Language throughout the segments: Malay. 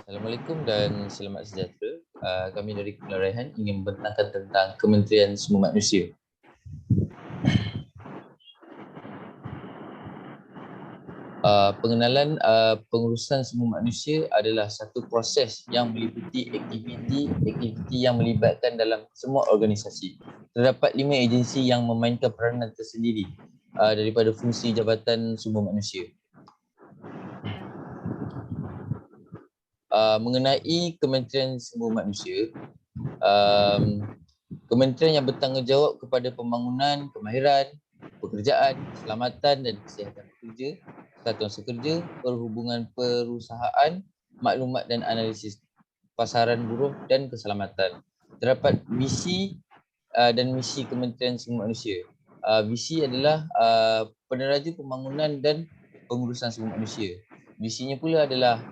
Assalamualaikum dan selamat sejahtera. Kami dari Kumpulan Raihan ingin membentangkan tentang Kementerian Sumber Manusia. Pengenalan pengurusan sumber manusia adalah satu proses yang meliputi aktiviti yang melibatkan dalam semua organisasi. Terdapat 5 agensi yang memainkan peranan tersendiri daripada fungsi Jabatan Sumber Manusia. Mengenai Kementerian Sumber Manusia, kementerian yang bertanggungjawab kepada pembangunan, kemahiran, pekerjaan, keselamatan dan kesihatan pekerja, kesatuan sekerja, perhubungan perusahaan, maklumat dan analisis, pasaran buruh dan keselamatan. Terdapat visi dan misi Kementerian Sumber Manusia. Visi adalah peneraja pembangunan dan pengurusan sumber manusia. Visinya pula adalah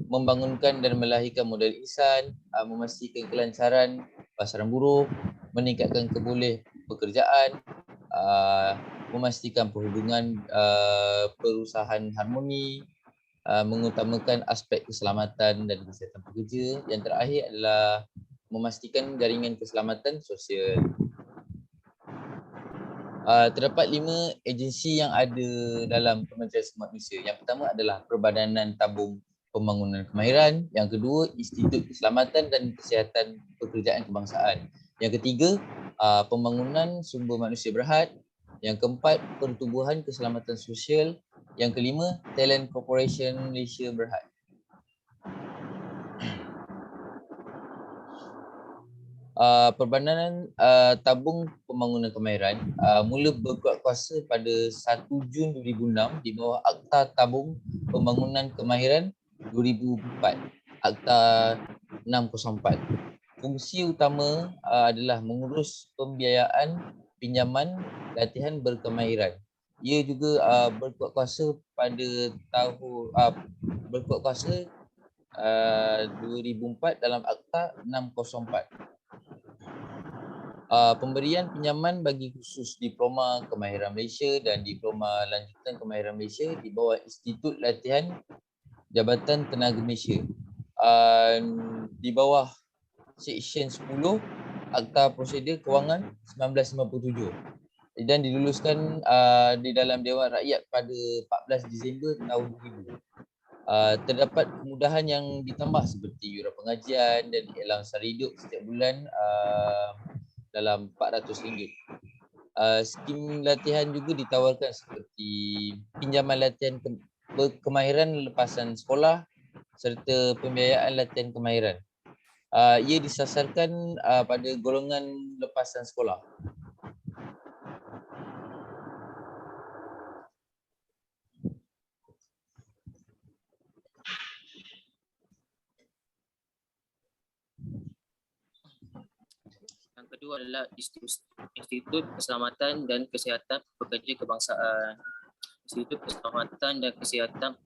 membangunkan dan melahirkan modal insan, memastikan kelancaran pasaran buruh, meningkatkan keboleh pekerjaan, memastikan perhubungan perusahaan harmoni, mengutamakan aspek keselamatan dan kesihatan pekerja. Yang terakhir adalah memastikan jaringan keselamatan sosial. Terdapat 5 agensi yang ada dalam Kementerian Sumber Manusia. Yang pertama adalah Perbadanan Tabung Pembangunan Kemahiran. Yang kedua, Institut Keselamatan dan Kesihatan Pekerjaan Kebangsaan. Yang ketiga, Pembangunan Sumber Manusia Berhad. Yang keempat, Pertubuhan Keselamatan Sosial. Yang kelima, Talent Corporation Malaysia Berhad. Perbadanan Tabung Pembangunan Kemahiran mula berkuat kuasa pada 1 Jun 2006 di bawah Akta Tabung Pembangunan Kemahiran 2004, Akta 604. Fungsi utama adalah mengurus pembiayaan pinjaman latihan berkemahiran. Ia juga berkuat kuasa pada berkuat kuasa 2004 dalam Akta 604. Pemberian pinjaman bagi khusus Diploma Kemahiran Malaysia dan Diploma Lanjutan Kemahiran Malaysia di bawah Institut Latihan Jabatan Tenaga Malaysia di bawah Seksyen 10 Akta Prosedur Kewangan 1957 dan diluluskan di dalam Dewan Rakyat pada 14 Disember tahun 2000. Terdapat kemudahan yang ditambah seperti yuran pengajian dan elang sara hidup setiap bulan dalam RM400. Skim latihan juga ditawarkan seperti pinjaman latihan kemahiran lepasan sekolah serta pembiayaan latihan kemahiran. Ia disasarkan pada golongan lepasan sekolah. Yang kedua adalah Institut Keselamatan dan Kesihatan Pekerja Kebangsaan. Institut Keselamatan dan Kesihatan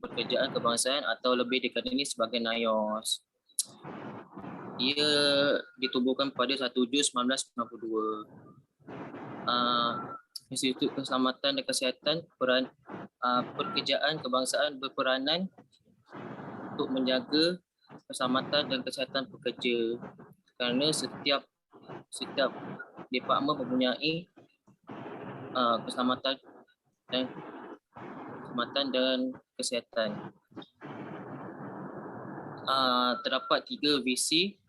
Pekerjaan Kebangsaan atau lebih dikenali sebagai NIOS. Ia ditubuhkan pada 1 Jun 1992. Institut Keselamatan dan Kesihatan Pekerjaan Kebangsaan berperanan untuk menjaga keselamatan dan kesihatan pekerja kerana setiap departmen mempunyai keselamatan dan kesihatan. Terdapat 3 visi,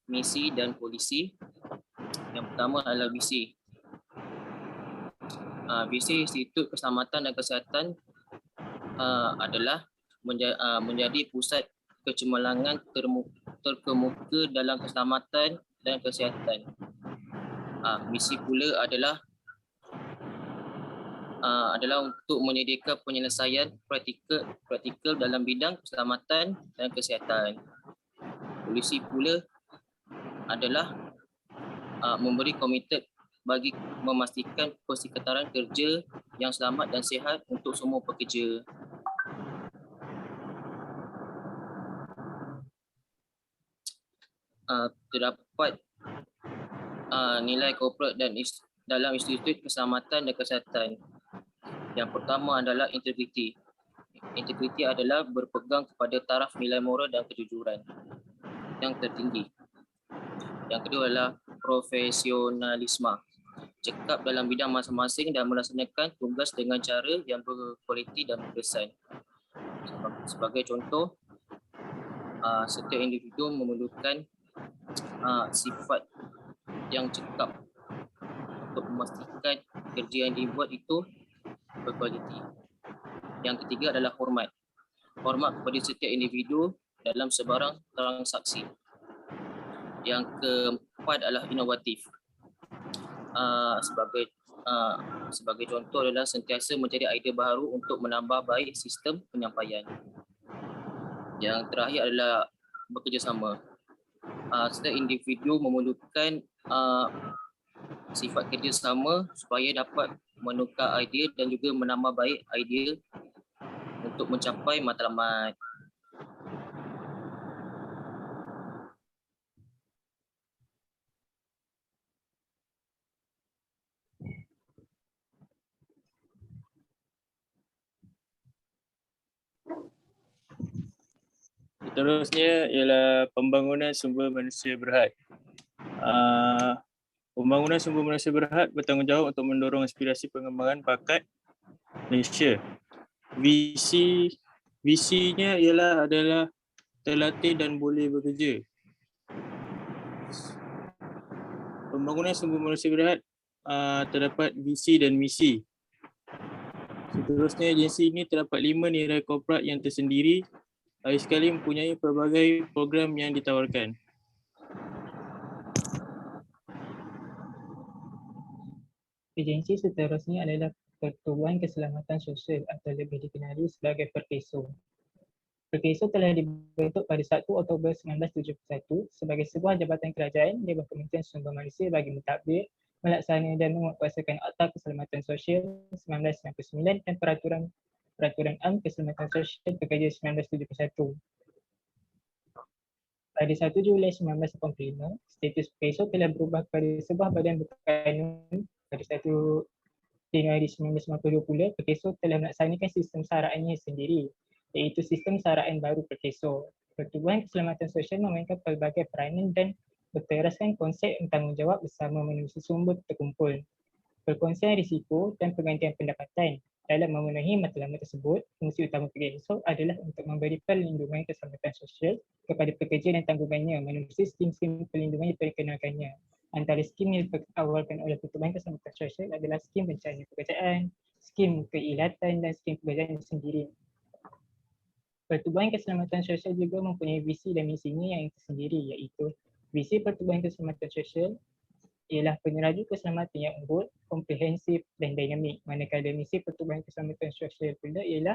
misi dan polisi. Yang pertama adalah visi. Visi Institut Keselamatan dan Kesihatan adalah menjadi pusat kecemerlangan terkemuka dalam keselamatan dan kesihatan. Misi pula adalah untuk menyediakan penyelesaian praktikal dalam bidang keselamatan dan kesihatan. Polisi pula adalah memberi komited bagi memastikan persekitaran kerja yang selamat dan sihat untuk semua pekerja. Terdapat nilai korporat dan dalam Institut Keselamatan dan Kesihatan. Yang pertama adalah integriti. Integriti adalah berpegang kepada taraf nilai moral dan kejujuran yang tertinggi. Yang kedua adalah profesionalisme. Cekap dalam bidang masing-masing dan melaksanakan tugas dengan cara yang berkualiti dan berkesan. Sebagai contoh, setiap individu memerlukan sifat yang cekap untuk memastikan kerja yang dibuat itu berkualiti. Yang ketiga adalah hormat. Hormat kepada setiap individu dalam sebarang transaksi. Yang keempat adalah inovatif. Sebagai contoh adalah sentiasa mencari idea baru untuk menambah baik sistem penyampaian. Yang terakhir adalah bekerjasama. Setiap individu memerlukan sifat kerjasama supaya dapat menukar idea dan juga menambah baik idea untuk mencapai matlamat. Seterusnya ialah pembangunan sumber manusia berhad. Pembangunan sumber manusia berhad bertanggungjawab untuk mendorong aspirasi pengembangan bakat Malaysia. Visinya adalah terlatih dan boleh bekerja. Pembangunan sumber manusia berhad terdapat visi dan misi. Seterusnya, agensi ini terdapat 5 nilai korporat yang tersendiri, lagi sekali mempunyai pelbagai program yang ditawarkan. Agensi seterusnya adalah Pertubuhan Keselamatan Sosial atau lebih dikenali sebagai Perkeso. Perkeso telah dibentuk pada 1 Oktober 1971 sebagai sebuah jabatan kerajaan di bawah Kementerian Sumber Malaysia bagi mentadbir, melaksanakan dan menguatkuasakan Akta Keselamatan Sosial 1999 dan Peraturan Am Keselamatan Sosial Pekerja 1971. Pada 1 Julai 1985, status Perkeso telah berubah kepada sebuah badan berkanun. Pada 1 Januari 1992 pula, Perkeso telah melaksanakan sistem saraannya sendiri, iaitu sistem saraan baru Perkeso. Pertubuhan Keselamatan Sosial memainkan pelbagai peranan dan berteraskan konsep tanggungjawab bersama manusia sumber terkumpul, perkongsian risiko dan pergantian pendapatan. Dalam memenuhi matlamat tersebut, fungsi utama Perkeso adalah untuk memberi perlindungan keselamatan sosial kepada pekerja dan tanggungannya menerusi skim-skim perlindungan yang diperkenalkannya. Antara skim yang diawalkan oleh Pertubuhan Keselamatan Sosial adalah skim bencana pekerjaan, skim keilatan dan skim pekerjaan sendiri. Pertubuhan Keselamatan Sosial juga mempunyai visi dan misinya yang tersendiri, iaitu visi Pertubuhan Keselamatan Sosial ialah penyeraju keselamatan yang unggul, komprehensif dan dinamik. Manakala misi Pertubuhan Keselamatan Sosial pula ialah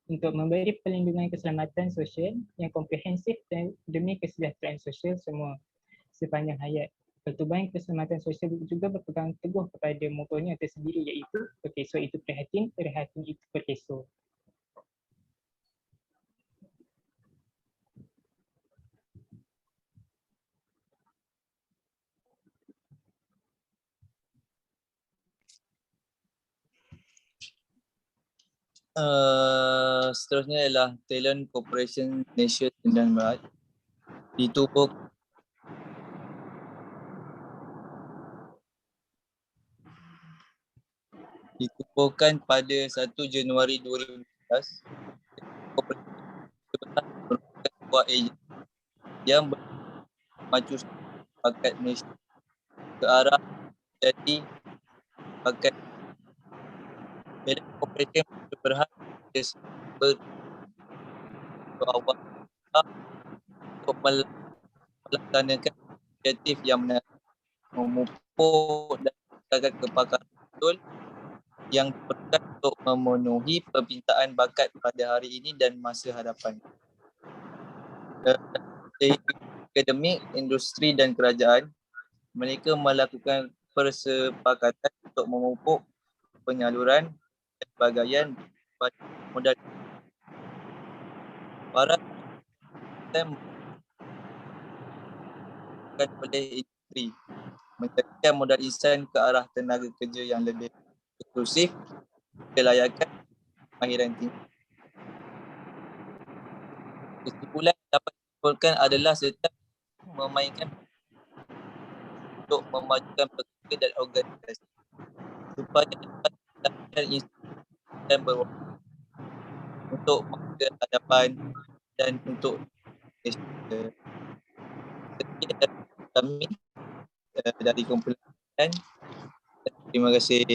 untuk memberi perlindungan keselamatan sosial yang komprehensif dan demi kesejahteraan sosial semua sepanjang hayat. Pertubuhan Keselamatan Sosial juga berpegang teguh kepada motonya tersendiri, iaitu Perkeso itu prihatin, prihatin itu Perkeso. Seterusnya ialah Talent Corporation Malaysia Sdn Bhd. Ditubuhkan pada 1 Januari 2012. Merupakan sebuah agensi yang memacu bakat Malaysia ke arah jadi bakat Talent Corporation Malaysia berhad berawal untuk melaksanakan inisiatif yang menarik, memupuk dan meningkatkan kepakaran betul yang diperlukan untuk memenuhi permintaan bakat pada hari ini dan masa hadapan. Akademik, industri dan kerajaan, mereka melakukan persepakatan untuk memupuk penyaluran dan bahagian modal para dan oleh industri menjadikan modal insan ke arah tenaga kerja yang lebih inklusif, kelayakan, kemahiran tinggi. Kesimpulan yang dapat disimpulkan adalah setiap memainkan untuk memajukan pekerja dan organisasi supaya dapat mendapatkan institusi dan berwawasan untuk masa hadapan dan untuk Malaysia. Sekian dari kami dari kumpulan. Terima kasih.